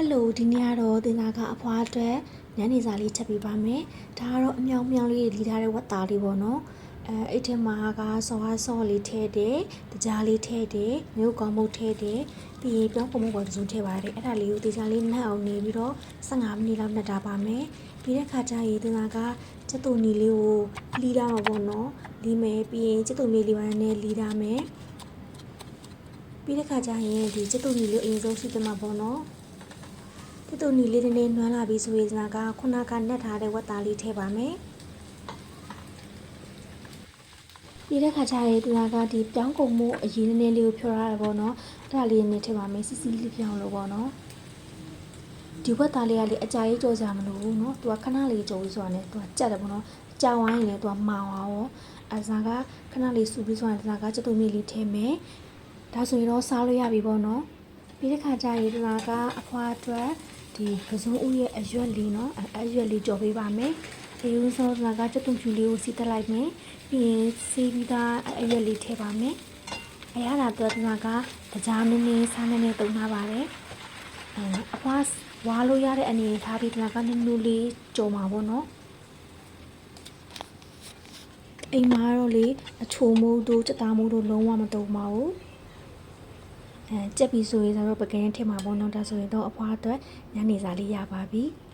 Hello ဒီနေ့ကတော့တင်သားကအဖွားအတွက်ညနေစာလေးချက်ပေးပါမယ်။ဒါကတော့အမြောင်မြောင်လေးလီထားတဲ့ဝက်သားလေးပေါ့နော်။အဲ့ထဲမှာကဆော့လေးထည့်တယ်။တကြားလေးထည့်တယ်။မြို့ကောင်းမုတ်ထည့်တယ်။ပြီးရင်ပြောင်းကုန်မုတ်ပေါ်တစုံထည့်ပါတယ်။အဲ့ဒါလေးကိုတကြားလေးနှက်အောင်နေပြီးတော့15မိနစ်လောက်နှက်ထားပါမယ်။ပြီးတဲ့ခါကျရင်တင်သားကစက်တူနီလေးကိုလီထားမှာပေါ့နော်။လီမယ်ပြီးရင်စက်တူမေးလေးပါနဲ့လီထားမယ်။ပြီးတဲ့ခါကျရင်ဒီစက်တူနီလေးအရင်ဆုံးစီးတင်မှာပေါ့နော်။ဒီတူနီလေးနည်းနည်းနွမ်းလာပြီးဆိုရင်ကခုနကနှက်ထားတဲ့ဝက်သားလေးထည့်ပါမယ်။ပြီးတဲ့ခါကျရင်ဒီကဒီပြောင်းကုန်မှုအရင်နည်းနည်းလေးကိုဖြောရတယ်ပေါ့နော်။အဲ့ဒါလေးနဲ့ထည့်ပါမယ်စီစီလေးပြောင်းလို့ပေါ့နော်။ဒီဝက်သားလေးကလေအကြာကြီးကြော်ကြမလို့နော်။သူကခဏလေးကြော်ပြီးဆိုတာနဲ့သူကကြက်တယ်ပေါ့နော်။ကြာဝိုင်းရင်လည်းသူကမောင်အောင်ရော။အဲဒါကခဏလေးစူပြီးဆိုရင်ဒါကစက်တူမီလေးထည့်မယ်။ဒါဆိုရင်တော့စားလို့ရပြီပေါ့နော်။ပြီးတဲ့ခါကျရင်ဒါကအဖွားအတွက်ဒီပစုံဦးရဲ့အရွက်လေးနော်အရွက်လေးကြော်ပေးပါမယ်။ဒီဦးစောကကျတုံဖြူလေးကိုစီးတက်လိုက်မယ်။ပြီးရင်စီးပြီးသားအရွက်လေးထည့်ပါမယ်။အရသာတော့ဒီကတကြားနည်းနည်းစားနည်းနည်းတုံထားပါတယ်။အဖွားဝါလို့ရတဲ့အနေထားပြီးဒီကနူးနူးလေးကြော်မှာပေါ့နော်။အိမ်မှာတော့လေအချိုမိုးတို့စက်သားမိုးတို့လုံးဝမတုံပါဘူး။ကြက်ပြီးဆိုရင်တော့ပကန်းထည့်မှာပေါ့နော်ဒါဆိုရင်တော့အဖွားအတွက်ညနေစာလေးရပါပြီ။